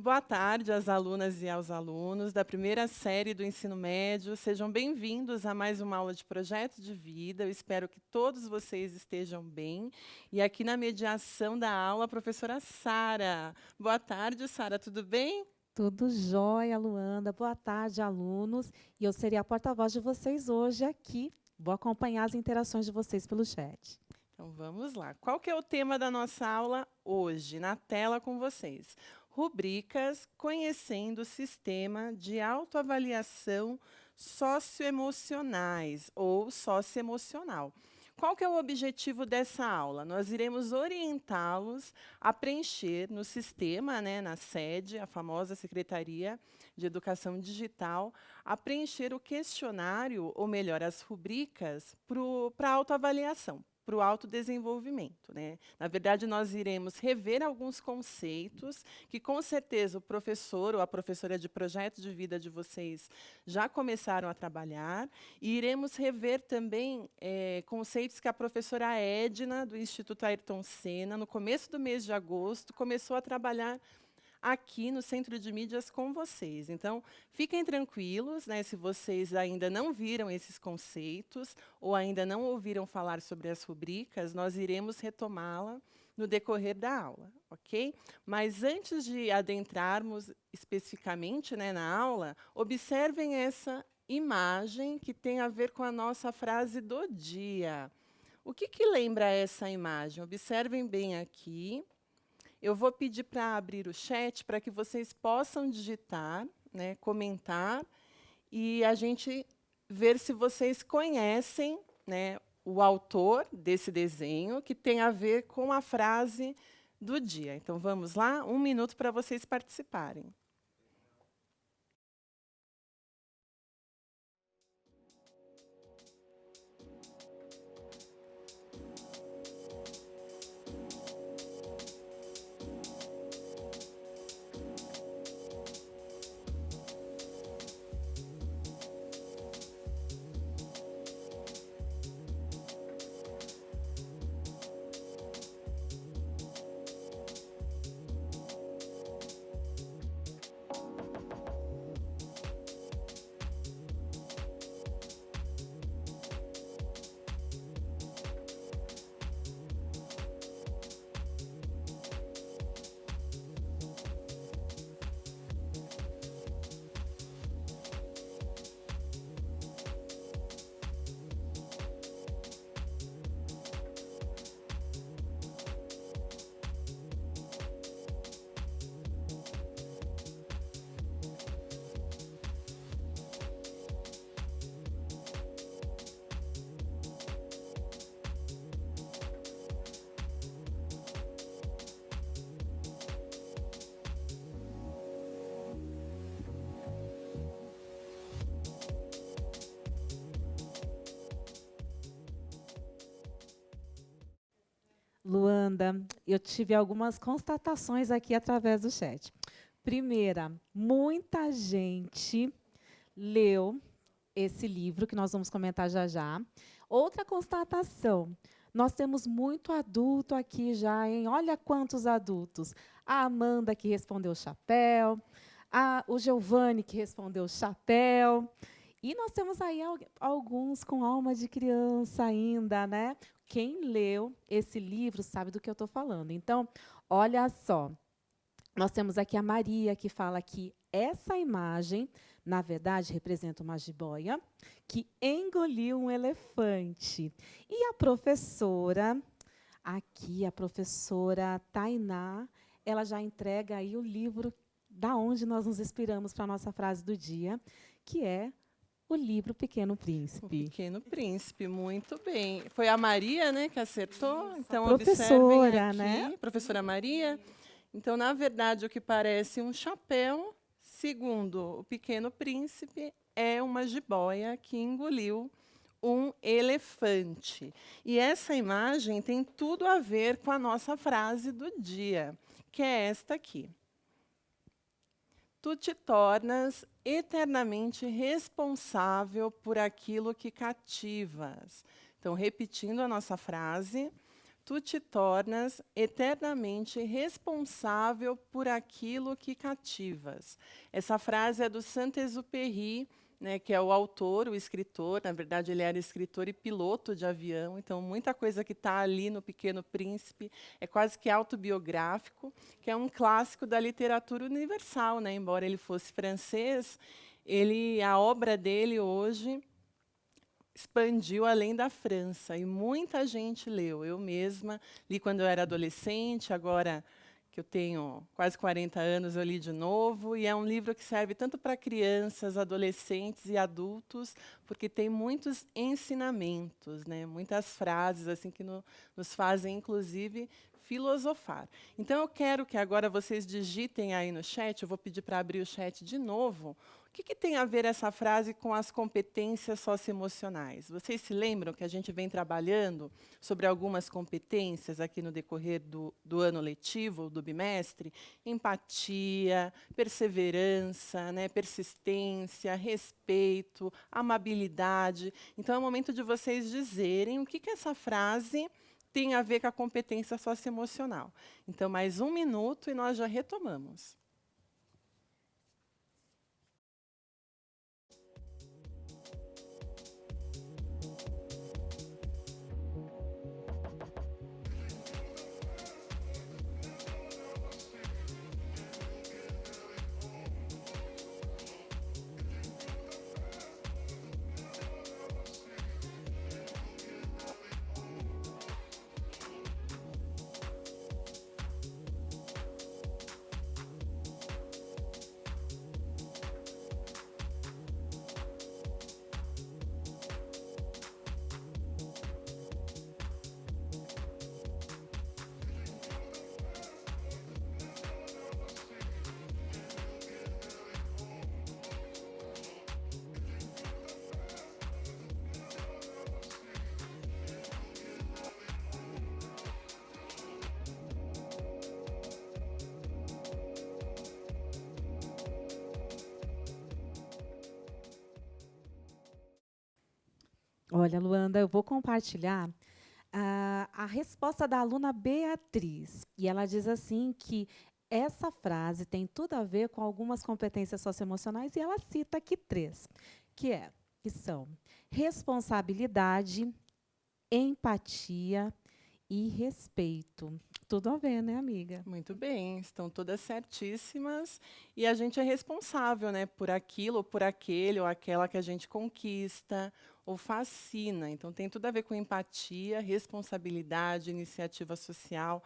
Boa tarde às alunas e aos alunos da primeira série do ensino médio. Sejam bem-vindos a mais uma aula de projeto de vida. Eu espero que todos vocês estejam bem. E aqui na mediação da aula, a professora Sara. Boa tarde, Sara, tudo bem? Tudo jóia, Luanda. Boa tarde, alunos. E eu serei a porta-voz de vocês hoje aqui. Vou acompanhar as interações de vocês pelo chat. Então vamos lá. Qual que é o tema da nossa aula hoje? Na tela com vocês. Rubricas conhecendo o sistema de autoavaliação socioemocionais ou socioemocional. Qual que é o objetivo dessa aula? Nós iremos orientá-los a preencher no sistema, né, na sede, a famosa Secretaria de Educação Digital, a preencher o questionário, ou melhor, as rubricas, para a autoavaliação, para o autodesenvolvimento, né? Na verdade, nós iremos rever alguns conceitos que, com certeza, o professor ou a professora de projeto de vida de vocês já começaram a trabalhar, e iremos rever também conceitos que a professora Edna, do Instituto Ayrton Senna, no começo do mês de agosto, começou a trabalhar aqui no Centro de Mídias com vocês. Então, fiquem tranquilos, né, se vocês ainda não viram esses conceitos ou ainda não ouviram falar sobre as rubricas, nós iremos retomá-la no decorrer da aula, ok? Mas antes de adentrarmos especificamente, né, na aula, observem essa imagem que tem a ver com a nossa frase do dia. O que que lembra essa imagem? Observem bem aqui. Eu vou pedir para abrir o chat para que vocês possam digitar, né, comentar, e a gente ver se vocês conhecem, né, o autor desse desenho, que tem a ver com a frase do dia. Então, vamos lá? 1 minuto para vocês participarem. Luanda, eu tive algumas constatações aqui através do chat. Primeira, muita gente leu esse livro, que nós vamos comentar já já. Outra constatação, nós temos muito adulto aqui já, hein? Olha quantos adultos. A Amanda, que respondeu chapéu, o Giovanni, que respondeu chapéu. E nós temos aí alguns com alma de criança ainda, né? Quem leu esse livro sabe do que eu estou falando. Então, olha só. Nós temos aqui a Maria, que fala que essa imagem, na verdade, representa uma jiboia que engoliu um elefante. E a professora, aqui, a professora Tainá, ela já entrega aí o livro da onde nós nos inspiramos para a nossa frase do dia, que é o livro Pequeno Príncipe. O Pequeno Príncipe, muito bem. Foi a Maria, né, que acertou? Então, professora, observem aqui, né? professora Maria. Então, na verdade, o que parece um chapéu, segundo o Pequeno Príncipe, é uma jiboia que engoliu um elefante. E essa imagem tem tudo a ver com a nossa frase do dia, que é esta aqui. Tu te tornas eternamente responsável por aquilo que cativas. Então, repetindo a nossa frase, tu te tornas eternamente responsável por aquilo que cativas. Essa frase é do Saint-Exupéry, né, que é o autor, o escritor. Na verdade, ele era escritor e piloto de avião, então muita coisa que está ali no Pequeno Príncipe é quase que autobiográfico, que é um clássico da literatura universal, né? Embora ele fosse francês, a obra dele hoje expandiu além da França e muita gente leu. Eu mesma li quando eu era adolescente, agora que eu tenho quase 40 anos, eu li de novo, e é um livro que serve tanto para crianças, adolescentes e adultos, porque tem muitos ensinamentos, né? Muitas frases assim que nos fazem, inclusive, filosofar. Então, eu quero que agora vocês digitem aí no chat, eu vou pedir para abrir o chat de novo. O que tem a ver essa frase com as competências socioemocionais? Vocês se lembram que a gente vem trabalhando sobre algumas competências aqui no decorrer do ano letivo, do bimestre? Empatia, perseverança, né, persistência, respeito, amabilidade. Então, é o momento de vocês dizerem o que essa frase tem a ver com a competência socioemocional. Então, mais 1 minuto e nós já retomamos. Olha, Luanda, eu vou compartilhar a resposta da aluna Beatriz. E ela diz assim que essa frase tem tudo a ver com algumas competências socioemocionais, e ela cita aqui 3, que são responsabilidade, empatia e respeito. Tudo a ver, né, amiga? Muito bem, estão todas certíssimas. E a gente é responsável, né, por aquilo, ou por aquele, ou aquela que a gente conquista ou fascina. Então, tem tudo a ver com empatia, responsabilidade, iniciativa social.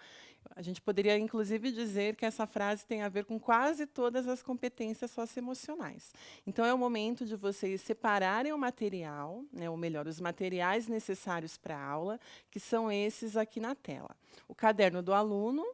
A gente poderia, inclusive, dizer que essa frase tem a ver com quase todas as competências socioemocionais. Então, é o momento de vocês separarem o material, né, ou melhor, os materiais necessários para a aula, que são esses aqui na tela. O caderno do aluno,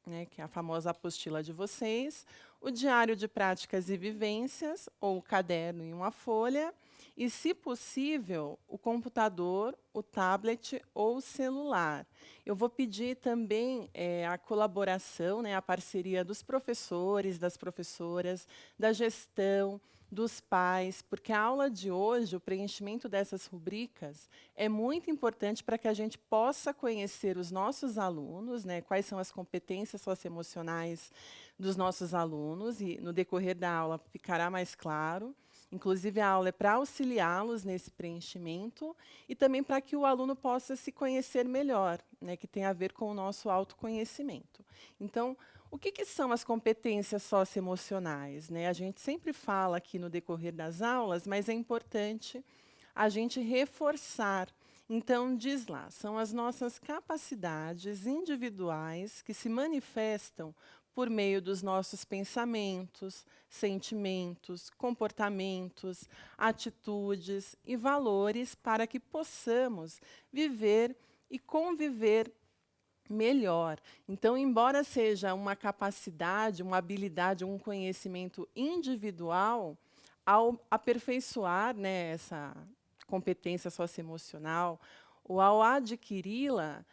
né, que é a famosa apostila de vocês, o diário de práticas e vivências, ou o caderno em uma folha, e, se possível, o computador, o tablet ou o celular. Eu vou pedir também a colaboração, né, a parceria dos professores, das professoras, da gestão, dos pais, porque a aula de hoje, o preenchimento dessas rubricas, é muito importante para que a gente possa conhecer os nossos alunos, né, quais são as competências socioemocionais dos nossos alunos, e no decorrer da aula ficará mais claro. Inclusive, a aula é para auxiliá-los nesse preenchimento e também para que o aluno possa se conhecer melhor, né, que tem a ver com o nosso autoconhecimento. Então, o que são as competências socioemocionais, né? A gente sempre fala aqui no decorrer das aulas, mas é importante a gente reforçar. Então, diz lá, são as nossas capacidades individuais que se manifestam por meio dos nossos pensamentos, sentimentos, comportamentos, atitudes e valores para que possamos viver e conviver melhor. Então, embora seja uma capacidade, uma habilidade, um conhecimento individual, ao aperfeiçoar, né, essa competência socioemocional, ou ao adquiri-la,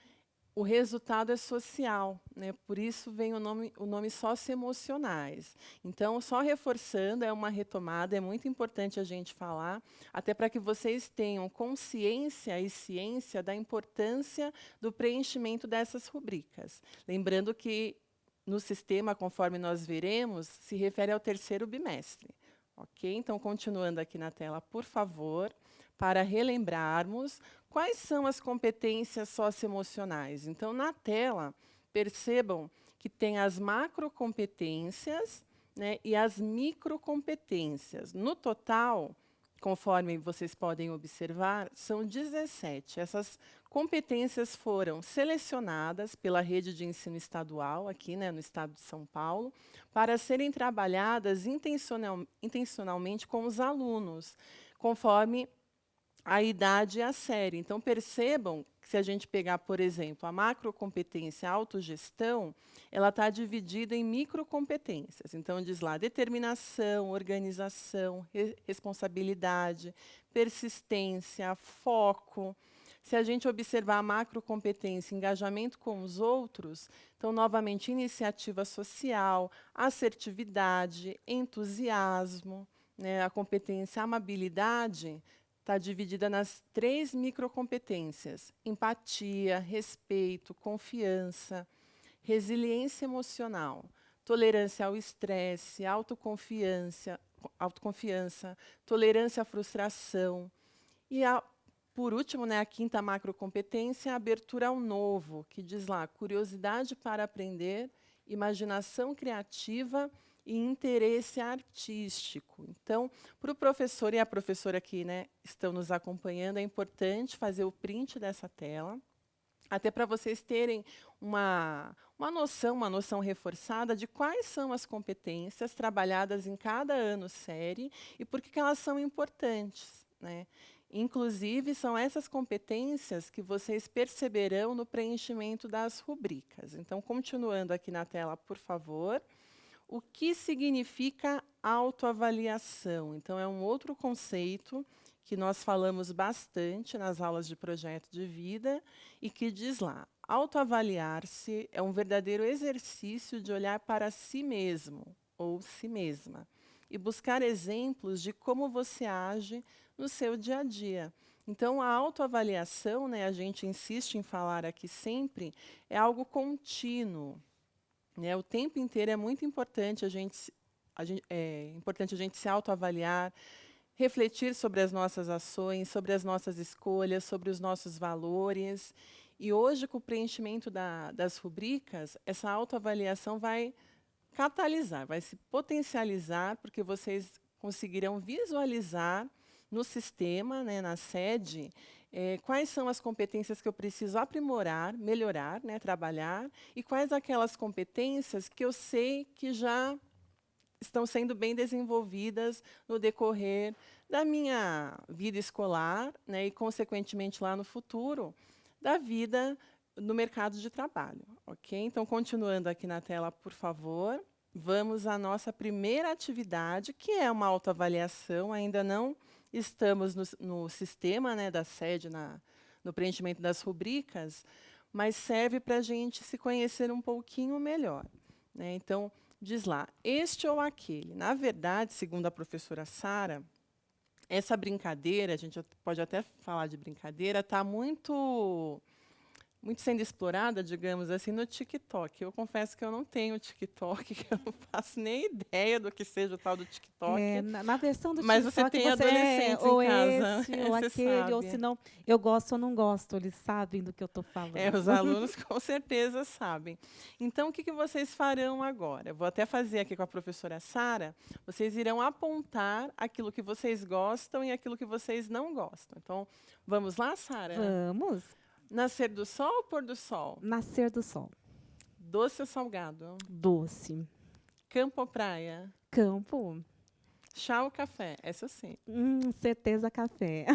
o resultado é social, né? Por isso vem o nome socioemocionais. Então, só reforçando, é uma retomada, é muito importante a gente falar, até para que vocês tenham consciência e ciência da importância do preenchimento dessas rubricas. Lembrando que no sistema, conforme nós veremos, se refere ao terceiro bimestre. Ok? Então, continuando aqui na tela, por favor, para relembrarmos quais são as competências socioemocionais. Então, na tela, percebam que tem as macrocompetências, né, e as microcompetências. No total, conforme vocês podem observar, são 17. Essas competências foram selecionadas pela rede de ensino estadual, aqui, né, no estado de São Paulo, para serem trabalhadas intencionalmente com os alunos, conforme a idade e a série. Então, percebam que se a gente pegar, por exemplo, a macrocompetência autogestão, ela está dividida em microcompetências. Então, diz lá, determinação, organização, responsabilidade, persistência, foco. Se a gente observar a macrocompetência, engajamento com os outros, então, novamente, iniciativa social, assertividade, entusiasmo, né, a competência amabilidade, está dividida nas 3 microcompetências: empatia, respeito, confiança, resiliência emocional, tolerância ao estresse, autoconfiança, tolerância à frustração. E, por último, né, a 5ª macrocompetência, a abertura ao novo, que diz lá, curiosidade para aprender, imaginação criativa e interesse artístico. Então, para o professor e a professora que, né, estão nos acompanhando, é importante fazer o print dessa tela, até para vocês terem uma noção reforçada de quais são as competências trabalhadas em cada ano série e por que elas são importantes, né? Inclusive, são essas competências que vocês perceberão no preenchimento das rubricas. Então, continuando aqui na tela, por favor. O que significa autoavaliação? Então, é um outro conceito que nós falamos bastante nas aulas de projeto de vida e que diz lá, autoavaliar-se é um verdadeiro exercício de olhar para si mesmo ou si mesma e buscar exemplos de como você age no seu dia a dia. Então, a autoavaliação, né, a gente insiste em falar aqui sempre, é algo contínuo. Né, o tempo inteiro é muito importante a gente se autoavaliar, refletir sobre as nossas ações, sobre as nossas escolhas, sobre os nossos valores. E hoje, com o preenchimento das rubricas, essa autoavaliação vai catalisar, vai se potencializar, porque vocês conseguirão visualizar no sistema, né, na sede, quais são as competências que eu preciso aprimorar, melhorar, né, trabalhar, e quais aquelas competências que eu sei que já estão sendo bem desenvolvidas no decorrer da minha vida escolar, né, e, consequentemente, lá no futuro, da vida no mercado de trabalho. Ok? Então, continuando aqui na tela, por favor, vamos à nossa primeira atividade, que é uma autoavaliação, ainda não estamos no sistema, né, da sede, no preenchimento das rubricas, mas serve para a gente se conhecer um pouquinho melhor. Né? Então, diz lá, este ou aquele. Na verdade, segundo a professora Sara, essa brincadeira, a gente pode até falar de brincadeira, está muito sendo explorada, digamos assim, no TikTok. Eu confesso que eu não tenho TikTok, que eu não faço nem ideia do que seja o tal do TikTok. Na versão do mas TikTok, você tem adolescentes ou em casa, esse, ou você aquele, ou sabe. se não, eu gosto ou não gosto, eles sabem do que eu estou falando. Os alunos com certeza sabem. Então, o que vocês farão agora? Eu vou até fazer aqui com a professora Sara. Vocês irão apontar aquilo que vocês gostam e aquilo que vocês não gostam. Então, vamos lá, Sara? Vamos. Nascer do sol ou pôr do sol? Nascer do sol. Doce ou salgado? Doce. Campo ou praia? Campo. Chá ou café? Essa eu sei. Certeza café.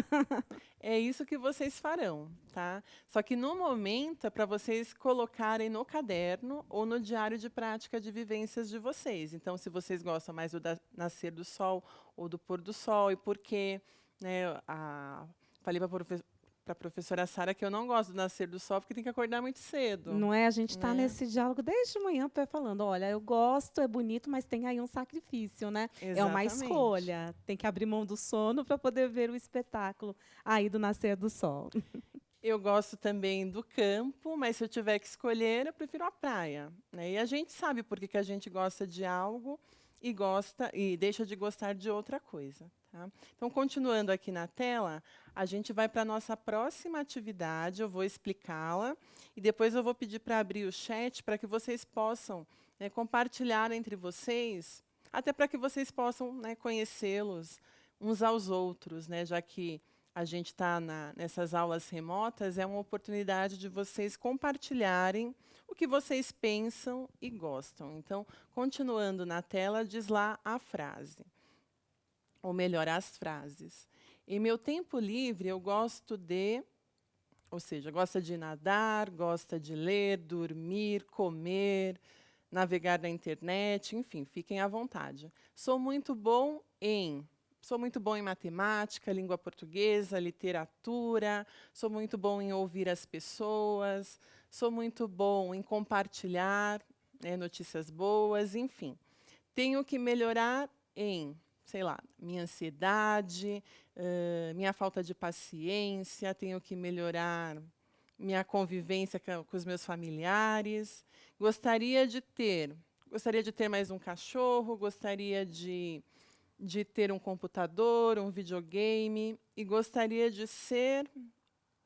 É isso que vocês farão, tá? Só que no momento é para vocês colocarem no caderno ou no diário de prática de vivências de vocês. Então, se vocês gostam mais do nascer do sol ou do pôr do sol e por quê, né? Falei para para a professora Sara que eu não gosto do nascer do sol porque tem que acordar muito cedo. Não é? A gente está né? nesse diálogo desde manhã falando, olha, eu gosto, é bonito, mas tem aí um sacrifício, né? É uma Exatamente. escolha. Tem que abrir mão do sono para poder ver o espetáculo aí do nascer do sol. Eu gosto também do campo, mas se eu tiver que escolher, eu prefiro a praia. Né? E a gente sabe por que que a gente gosta de algo e gosta e deixa de gostar de outra coisa. Tá? Então, continuando aqui na tela, a gente vai para a nossa próxima atividade, eu vou explicá-la, e depois eu vou pedir para abrir o chat para que vocês possam compartilhar entre vocês, até para que vocês possam conhecê-los uns aos outros, né? Já que a gente está nessas aulas remotas, é uma oportunidade de vocês compartilharem o que vocês pensam e gostam. Então, continuando na tela, diz lá a frase, ou melhor, as frases. Em meu tempo livre, eu gosto de, ou seja, gosta de nadar, gosta de ler, dormir, comer, navegar na internet, enfim, fiquem à vontade. Sou muito bom em matemática, língua portuguesa, literatura, sou muito bom em ouvir as pessoas, sou muito bom em compartilhar notícias boas, enfim. Tenho que melhorar em, sei lá, minha ansiedade, minha falta de paciência, tenho que melhorar minha convivência com os meus familiares. Gostaria de ter mais um cachorro, gostaria de ter um computador, um videogame, e gostaria de ser...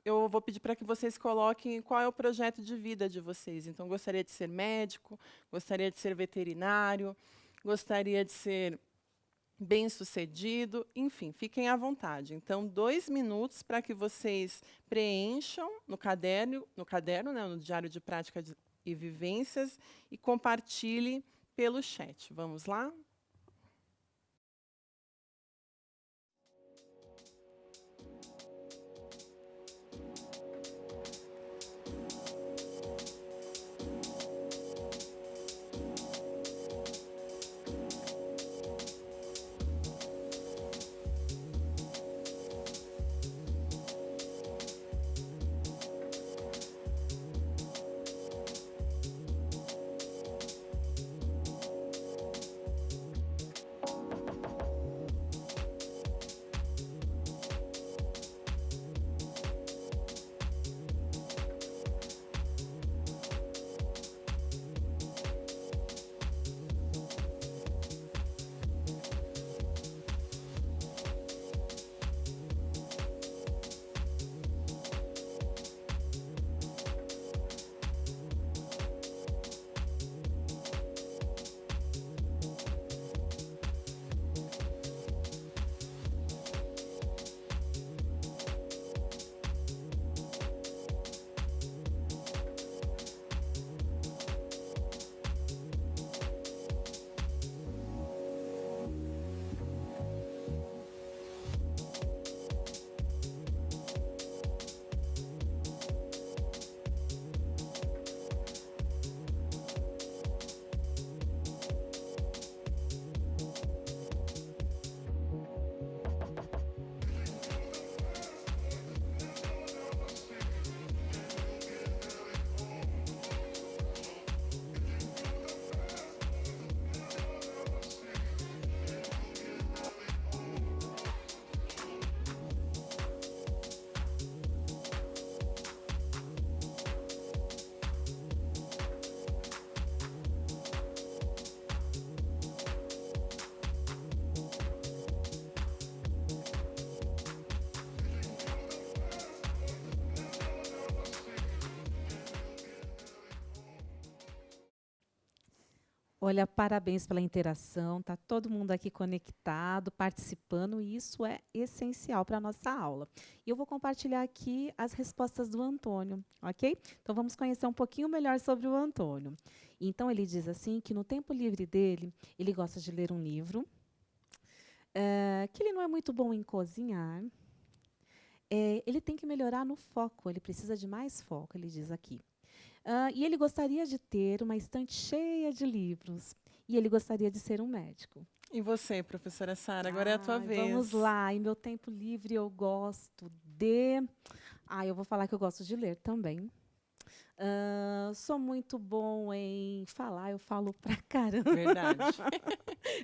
Eu vou pedir para que vocês coloquem qual é o projeto de vida de vocês. Então, gostaria de ser médico, gostaria de ser veterinário, gostaria de ser bem-sucedido, enfim, fiquem à vontade. Então, 2 minutos para que vocês preencham no caderno, né, no diário de prática e vivências, e compartilhe pelo chat. Vamos lá? Olha, parabéns pela interação, está todo mundo aqui conectado, participando, e isso é essencial para a nossa aula. E eu vou compartilhar aqui as respostas do Antônio, ok? Então, vamos conhecer um pouquinho melhor sobre o Antônio. Então, ele diz assim, que no tempo livre dele, ele gosta de ler um livro, que ele não é muito bom em cozinhar, ele tem que melhorar no foco, ele precisa de mais foco, ele diz aqui. E ele gostaria de ter uma estante cheia de livros. E ele gostaria de ser um médico. E você, professora Sara? Agora é a tua vez. Vamos lá. Em meu tempo livre, eu gosto de... Ah, eu vou falar que eu gosto de ler também. Sou muito bom em falar, eu falo pra caramba. Verdade.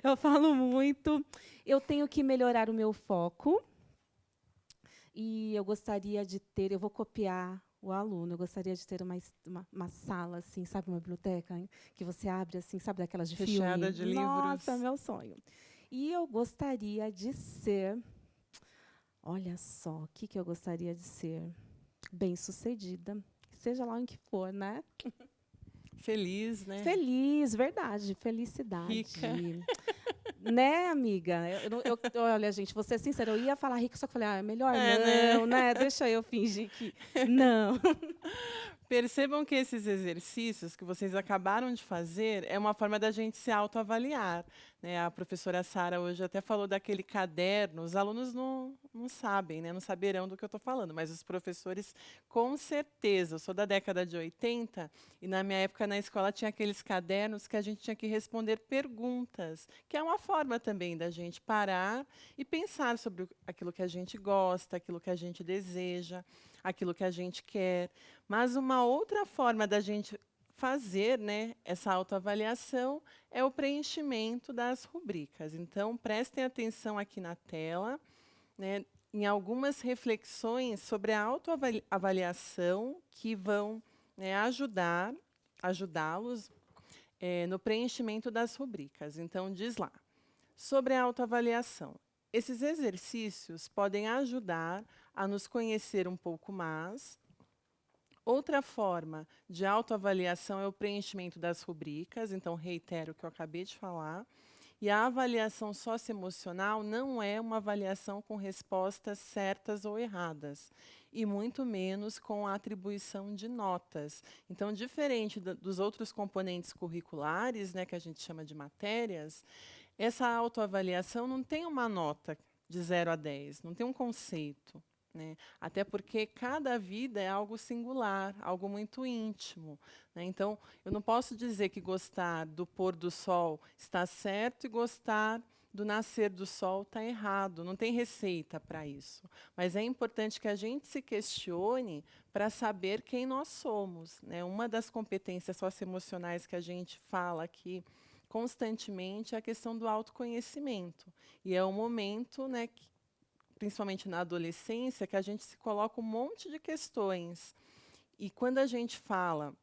Eu falo muito. Eu tenho que melhorar o meu foco e eu gostaria de ter, eu vou copiar o aluno, eu gostaria de ter uma sala, assim, sabe, uma biblioteca, hein, que você abre, assim, sabe, daquelas de Recheada filme? de Nossa, livros. meu sonho. E eu gostaria de ser, olha só, o que que eu gostaria de ser? Bem-sucedida, seja lá em que for, né? Feliz, né? Feliz, verdade, Rica. felicidade. Né, amiga? Olha, gente, vou ser sincera, eu ia falar rico, só que eu falei, ah, melhor É, né? não, né? Deixa eu fingir que não. Percebam que esses exercícios que vocês acabaram de fazer é uma forma da gente se autoavaliar, né? A professora Sara hoje até falou daquele caderno. Os alunos não sabem, né? Não saberão do que eu estou falando, mas os professores, com certeza. Eu sou da década de 80 e na minha época na escola tinha aqueles cadernos que a gente tinha que responder perguntas, que é uma forma também da gente parar e pensar sobre aquilo que a gente gosta, aquilo que a gente deseja, aquilo que a gente quer. Mas uma outra forma da gente fazer, né, essa autoavaliação é o preenchimento das rubricas. Então, prestem atenção aqui na tela, né, em algumas reflexões sobre a autoavaliação que vão, né, ajudá-los no preenchimento das rubricas. Então, diz lá, sobre a autoavaliação. Esses exercícios podem ajudar a nos conhecer um pouco mais. Outra forma de autoavaliação é o preenchimento das rubricas, então reitero o que eu acabei de falar. E a avaliação socioemocional não é uma avaliação com respostas certas ou erradas, e muito menos com a atribuição de notas. Então, diferente dos outros componentes curriculares, né, que a gente chama de matérias, essa autoavaliação não tem uma nota de 0 a 10, não tem um conceito. Né? Até porque cada vida é algo singular, algo muito íntimo. Né? Então, eu não posso dizer que gostar do pôr do sol está certo e gostar do nascer do sol está errado. Não tem receita para isso. Mas é importante que a gente se questione para saber quem nós somos. Né? Uma das competências socioemocionais que a gente fala aqui constantemente é a questão do autoconhecimento. E é um momento, né, principalmente na adolescência, que a gente se coloca um monte de questões. E quando a gente fala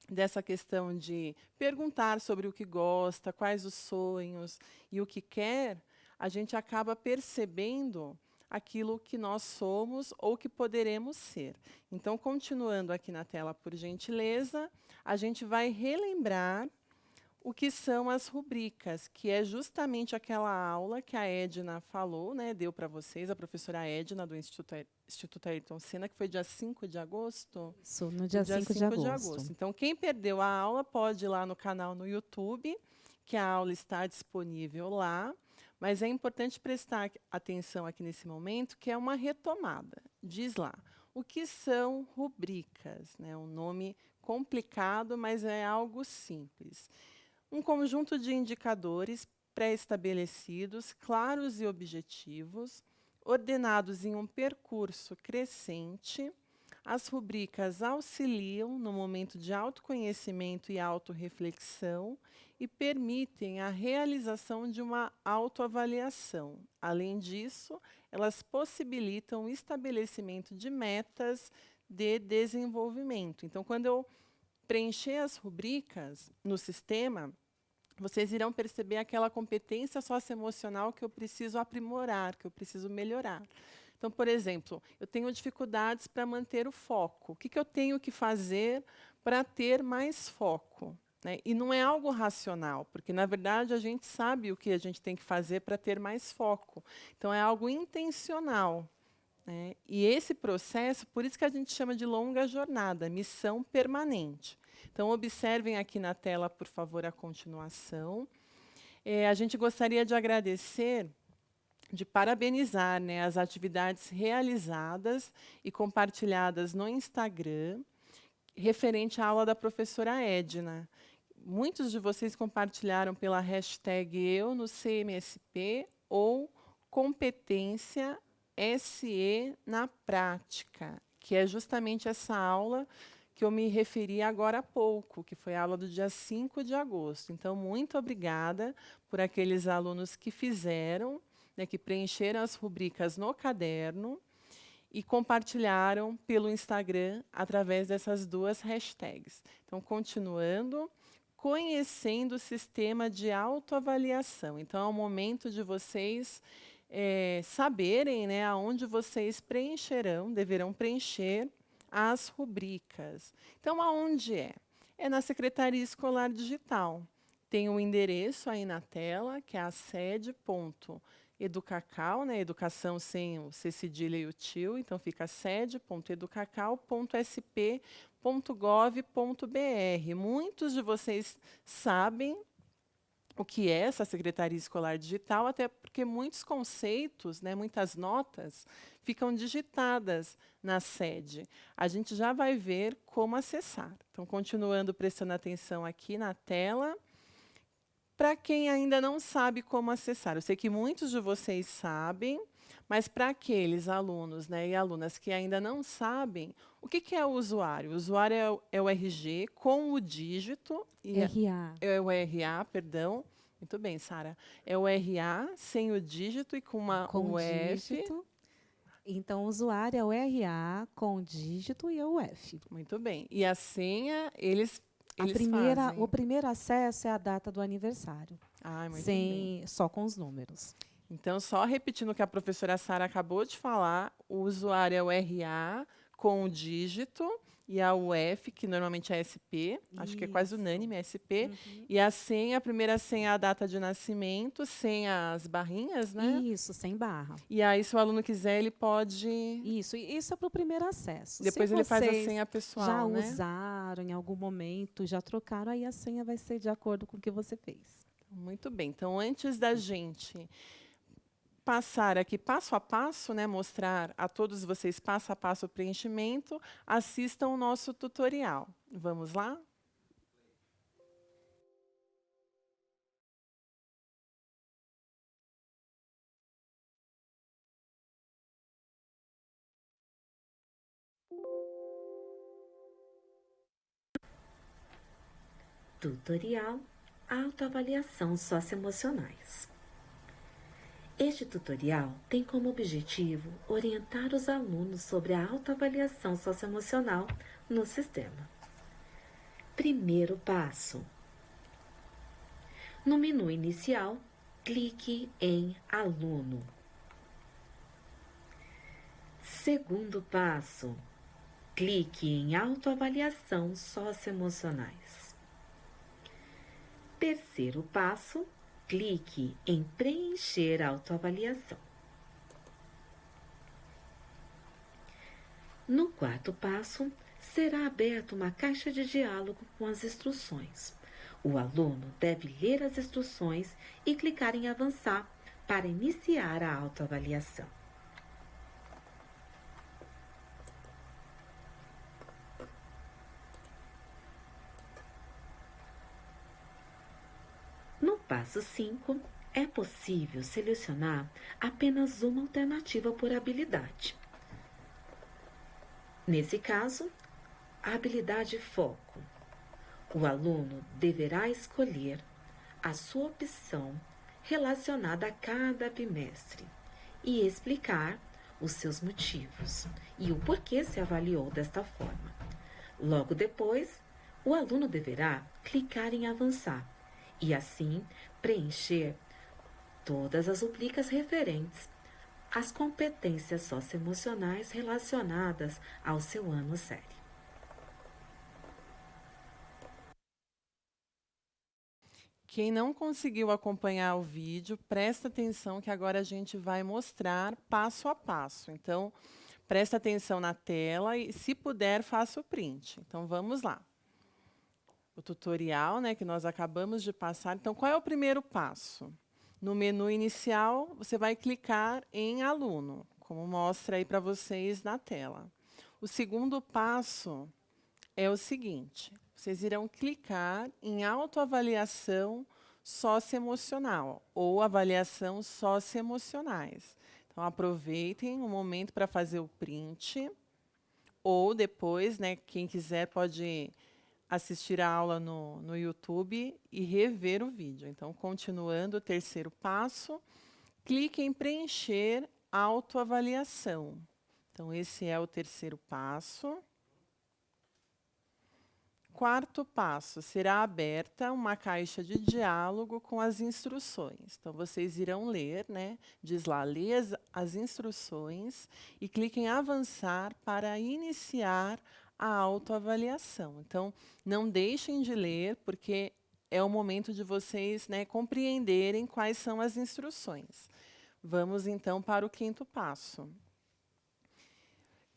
dessa questão de perguntar sobre o que gosta, quais os sonhos e o que quer, a gente acaba percebendo aquilo que nós somos ou que poderemos ser. Então, continuando aqui na tela, por gentileza, a gente vai relembrar o que são as rubricas, que é justamente aquela aula que a Edna falou, né, deu para vocês, a professora Edna, do Instituto Ayrton Senna, que foi dia 5 de agosto? Isso, no dia 5 de 5 de agosto. agosto. Então, quem perdeu a aula pode ir lá no canal no YouTube, que a aula está disponível lá. Mas é importante prestar atenção aqui nesse momento, que é uma retomada. Diz lá, o que são rubricas? Né? Um nome complicado, mas é algo simples. Um conjunto de indicadores pré-estabelecidos, claros e objetivos, ordenados em um percurso crescente. As rubricas auxiliam no momento de autoconhecimento e autorreflexão e permitem a realização de uma autoavaliação. Além disso, elas possibilitam o estabelecimento de metas de desenvolvimento. Então, quando eu preencher as rubricas no sistema, vocês irão perceber aquela competência socioemocional que eu preciso aprimorar, que eu preciso melhorar. Então, por exemplo, eu tenho dificuldades para manter o foco. O que eu tenho que fazer para ter mais foco? Né? E não é algo racional, porque, na verdade, a gente sabe o que a gente tem que fazer para ter mais foco. Então, é algo intencional. Né? E esse processo, por isso que a gente chama de longa jornada, missão permanente. Então, observem aqui na tela, por favor, a continuação. A gente gostaria de agradecer, de parabenizar, né, as atividades realizadas e compartilhadas no Instagram, referente à aula da professora Edna. Muitos de vocês compartilharam pela hashtag eu no CMSP ou competência SE na prática, que é justamente essa aula que eu me referi agora há pouco, que foi a aula do dia 5 de agosto. Então, muito obrigada por aqueles alunos que fizeram, né, que preencheram as rubricas no caderno e compartilharam pelo Instagram através dessas duas hashtags. Então, continuando, conhecendo o sistema de autoavaliação. Então, é o momento de vocês saberem, né, aonde vocês deverão preencher as rubricas. Então, aonde é? É na Secretaria Escolar Digital. Tem um endereço aí na tela, que é a sede.educacau, né, educação sem o C cedilha e o tio, então fica sede.educacau.sp.gov.br. Muitos de vocês sabem o que é essa Secretaria Escolar Digital, até porque muitos conceitos, né, muitas notas, ficam digitadas na sede. A gente já vai ver como acessar. Então, continuando prestando atenção aqui na tela. Para quem ainda não sabe como acessar, eu sei que muitos de vocês sabem, mas para aqueles alunos, né, e alunas que ainda não sabem, o que é o usuário? O usuário é o RG com o dígito. RA. É o RA, perdão. Muito bem, Sara. É o RA sem o dígito e com Com o F. dígito. Então, o usuário é o RA com o dígito e o F. Muito bem. E a senha, eles O fazem. primeiro acesso é a data do aniversário, Ah, muito bem. só com os números. Então, só repetindo o que a professora Sara acabou de falar, o usuário é o RA com o dígito e a UF, que normalmente é SP, acho que é quase Isso. unânime, é SP, Uhum. e a senha, a primeira senha é a data de nascimento, sem as barrinhas, né? Isso, sem barra. E aí, se o aluno quiser, ele pode... Isso é para o primeiro acesso. Depois Se ele faz a vocês senha pessoal, já né? usaram em algum momento, já trocaram, aí a senha vai ser de acordo com o que você fez. Muito bem. Então, antes da gente passar aqui passo a passo, né, mostrar a todos vocês passo a passo o preenchimento, assistam o nosso tutorial. Vamos lá? Tutorial Autoavaliação Socioemocionais. Este tutorial tem como objetivo orientar os alunos sobre a autoavaliação socioemocional no sistema. Primeiro passo. No menu inicial, clique em Aluno. Segundo passo, clique em Autoavaliação Socioemocionais. Terceiro passo, clique em Preencher autoavaliação. No quarto passo, será aberta uma caixa de diálogo com as instruções. O aluno deve ler as instruções e clicar em Avançar para iniciar a autoavaliação. No passo 5, é possível selecionar apenas uma alternativa por habilidade. Nesse caso, a habilidade Foco. O aluno deverá escolher a sua opção relacionada a cada bimestre e explicar os seus motivos e o porquê se avaliou desta forma. Logo depois, o aluno deverá clicar em Avançar e assim preencher todas as rubricas referentes às competências socioemocionais relacionadas ao seu ano série. Quem não conseguiu acompanhar o vídeo, presta atenção que agora a gente vai mostrar passo a passo. Então, presta atenção na tela e, se puder, faça o print. Então, vamos lá. O tutorial, né, que nós acabamos de passar. Então, qual é o primeiro passo? No menu inicial, você vai clicar em Aluno, como mostra aí para vocês na tela. O segundo passo é o seguinte: vocês irão clicar em Autoavaliação Socioemocional ou Avaliação Socioemocionais. Então, aproveitem o momento para fazer o print ou depois, né, quem quiser pode assistir a aula no YouTube e rever o vídeo. Então, continuando o terceiro passo, clique em preencher autoavaliação. Então, esse é o terceiro passo. Quarto passo, será aberta uma caixa de diálogo com as instruções. Então, vocês irão ler, né? Diz lá, lê as instruções e clique em avançar para iniciar a autoavaliação. Então, não deixem de ler, porque é o momento de vocês, né, compreenderem quais são as instruções. Vamos, então, para o quinto passo.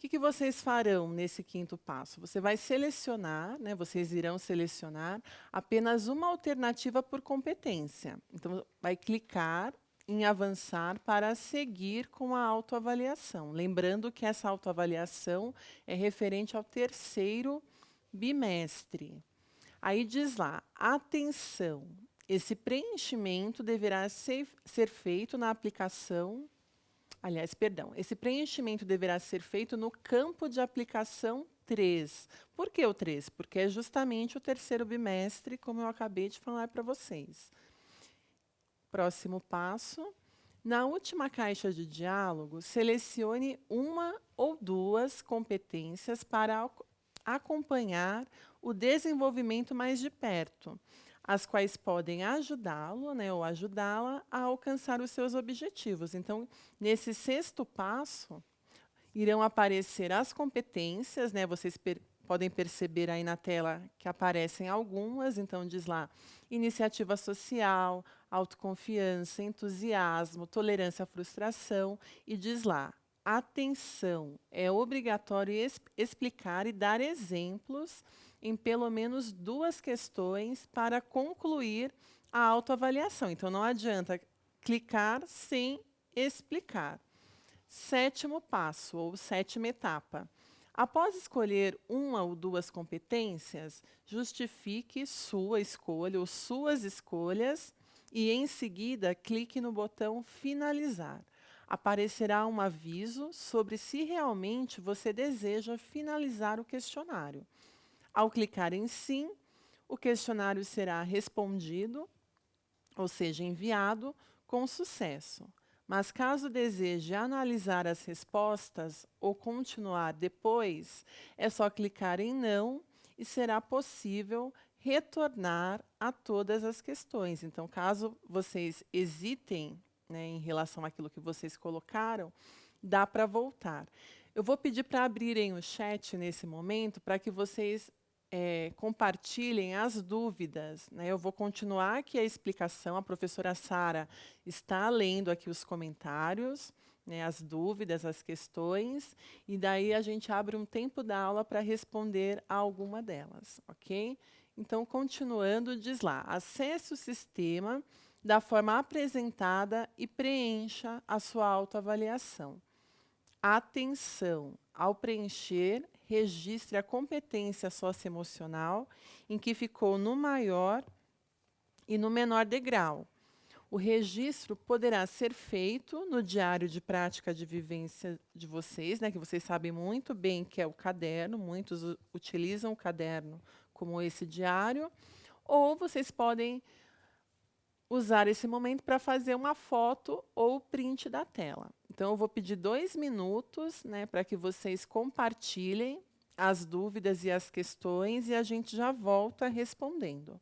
O que vocês farão nesse quinto passo? Você vai selecionar, né, vocês irão selecionar apenas uma alternativa por competência. Então, vai clicar em avançar para seguir com a autoavaliação. Lembrando que essa autoavaliação é referente ao terceiro bimestre. Aí diz lá, atenção, esse preenchimento deverá ser feito na aplicação. Aliás, perdão, esse preenchimento deverá ser feito no campo de aplicação 3. Por que o 3? Porque é justamente o terceiro bimestre, como eu acabei de falar para vocês. Próximo passo. Na última caixa de diálogo, selecione uma ou duas competências para acompanhar o desenvolvimento mais de perto, as quais podem ajudá-lo, né, ou ajudá-la a alcançar os seus objetivos. Então, nesse sexto passo, irão aparecer as competências, né, vocês podem perceber aí na tela que aparecem algumas. Então, diz lá, iniciativa social, autoconfiança, entusiasmo, tolerância à frustração, e diz lá, atenção, é obrigatório explicar e dar exemplos em pelo menos 2 questões para concluir a autoavaliação. Então, não adianta clicar sem explicar. Sétimo passo, ou sétima etapa. Após escolher uma ou duas competências, justifique sua escolha ou suas escolhas e, em seguida, clique no botão finalizar. Aparecerá um aviso sobre se realmente você deseja finalizar o questionário. Ao clicar em sim, o questionário será respondido, ou seja, enviado com sucesso. Mas caso deseje analisar as respostas ou continuar depois, é só clicar em não e será possível retornar a todas as questões. Então, caso vocês hesitem, né, em relação àquilo que vocês colocaram, dá para voltar. Eu vou pedir para abrirem o chat nesse momento para que vocês compartilhem as dúvidas, né? Eu vou continuar aqui a explicação, a professora Sara está lendo aqui os comentários, né, as dúvidas, as questões, e daí a gente abre um tempo da aula para responder a alguma delas, ok? Então, continuando, diz lá, acesse o sistema da forma apresentada e preencha a sua autoavaliação. Atenção, ao preencher, registre a competência socioemocional em que ficou no maior e no menor degrau. O registro poderá ser feito no diário de prática de vivência de vocês, né, que vocês sabem muito bem que é o caderno, muitos utilizam o caderno como esse diário, ou vocês podem usar esse momento para fazer uma foto ou print da tela. Então, eu vou pedir 2 minutos, né, para que vocês compartilhem as dúvidas e as questões e a gente já volta respondendo.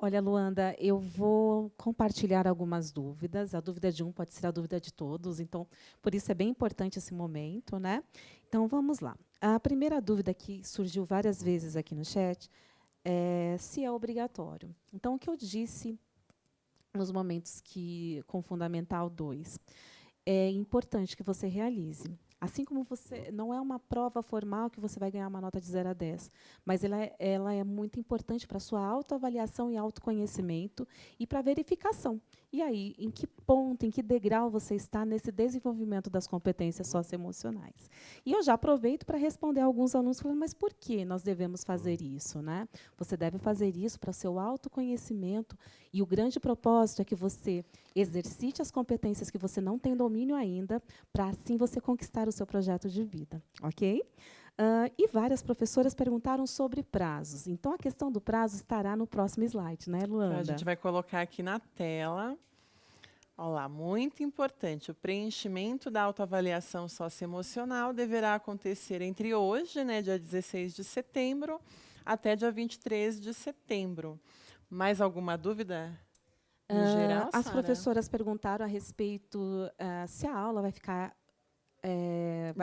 Olha, Luanda, eu vou compartilhar algumas dúvidas. A dúvida de um pode ser a dúvida de todos, então, por isso é bem importante esse momento, né? Então, vamos lá. A primeira dúvida que surgiu várias vezes aqui no chat é se é obrigatório. Então, o que eu disse nos momentos com Fundamental 2, é importante que você realize. Assim como você não é uma prova formal que você vai ganhar uma nota de 0 a 10, mas ela é muito importante para a sua autoavaliação e autoconhecimento e para verificação. E aí, em que ponto, em que degrau você está nesse desenvolvimento das competências socioemocionais? E eu já aproveito para responder a alguns alunos falando, mas por que nós devemos fazer isso, né? Você deve fazer isso para o seu autoconhecimento e o grande propósito é que você exercite as competências que você não tem domínio ainda, para assim você conquistar o seu projeto de vida, ok? E várias professoras perguntaram sobre prazos. Então, a questão do prazo estará no próximo slide, né, Luanda? A gente vai colocar aqui na tela. Olha lá, muito importante. O preenchimento da autoavaliação socioemocional deverá acontecer entre hoje, né, dia 16 de setembro, até dia 23 de setembro. Mais alguma dúvida? No geral, as Sara? professoras perguntaram a respeito se a aula vai ficar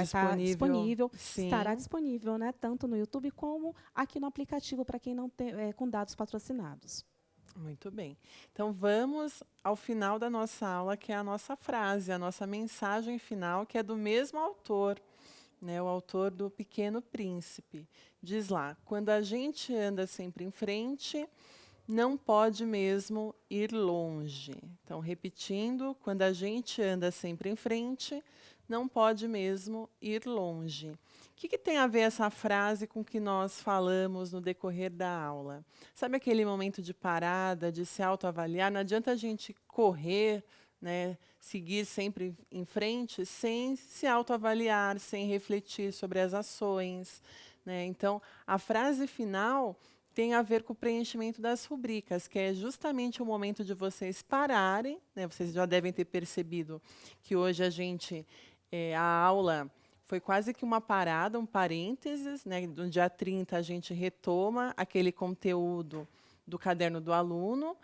estar disponível, Sim. estará disponível, né, tanto no YouTube como aqui no aplicativo para quem não tem com dados patrocinados. Muito bem. Então, vamos ao final da nossa aula, que é a nossa frase, a nossa mensagem final, que é do mesmo autor, né, o autor do Pequeno Príncipe. Diz lá, quando a gente anda sempre em frente, não pode mesmo ir longe. Então, repetindo, quando a gente anda sempre em frente, não pode mesmo ir longe. O que tem a ver essa frase com o que nós falamos no decorrer da aula? Sabe aquele momento de parada, de se autoavaliar? Não adianta a gente correr, né, seguir sempre em frente, sem se autoavaliar, sem refletir sobre as ações, né? Então, a frase final tem a ver com o preenchimento das rubricas, que é justamente o momento de vocês pararem, né? Vocês já devem ter percebido que hoje a aula foi quase que uma parada, um parênteses, né? No dia 30 a gente retoma aquele conteúdo do caderno do aluno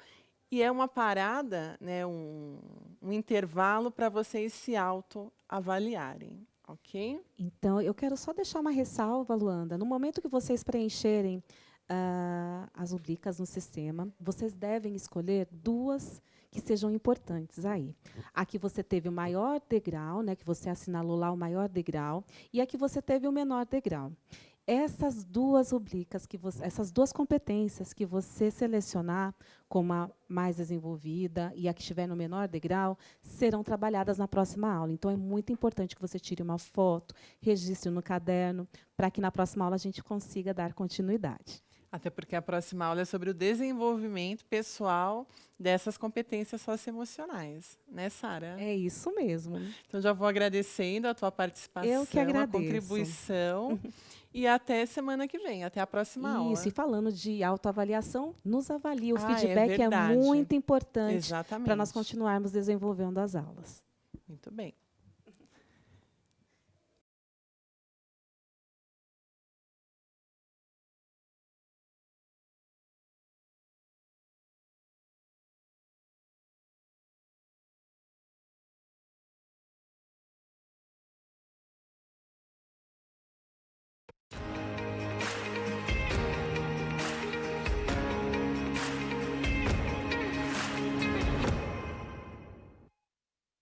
e é uma parada, né? Um intervalo para vocês se autoavaliarem, ok? Então, eu quero só deixar uma ressalva, Luanda. No momento que vocês preencherem as rubricas no sistema, vocês devem escolher duas que sejam importantes aí. A que você teve o maior degrau, né, que você assinalou lá o maior degrau, e a que você teve o menor degrau. Essas duas rubricas, essas duas competências que você selecionar como a mais desenvolvida e a que estiver no menor degrau, serão trabalhadas na próxima aula. Então, é muito importante que você tire uma foto, registre no caderno, para que na próxima aula a gente consiga dar continuidade. Até porque a próxima aula é sobre o desenvolvimento pessoal dessas competências socioemocionais, né, Sara? É isso mesmo. Então, já vou agradecendo a tua participação, Eu que agradeço. a contribuição. E até semana que vem, até a próxima aula. Isso, e falando de autoavaliação, nos avalie. O é feedback é verdade. muito importante Exatamente. para nós continuarmos desenvolvendo as aulas. Muito bem.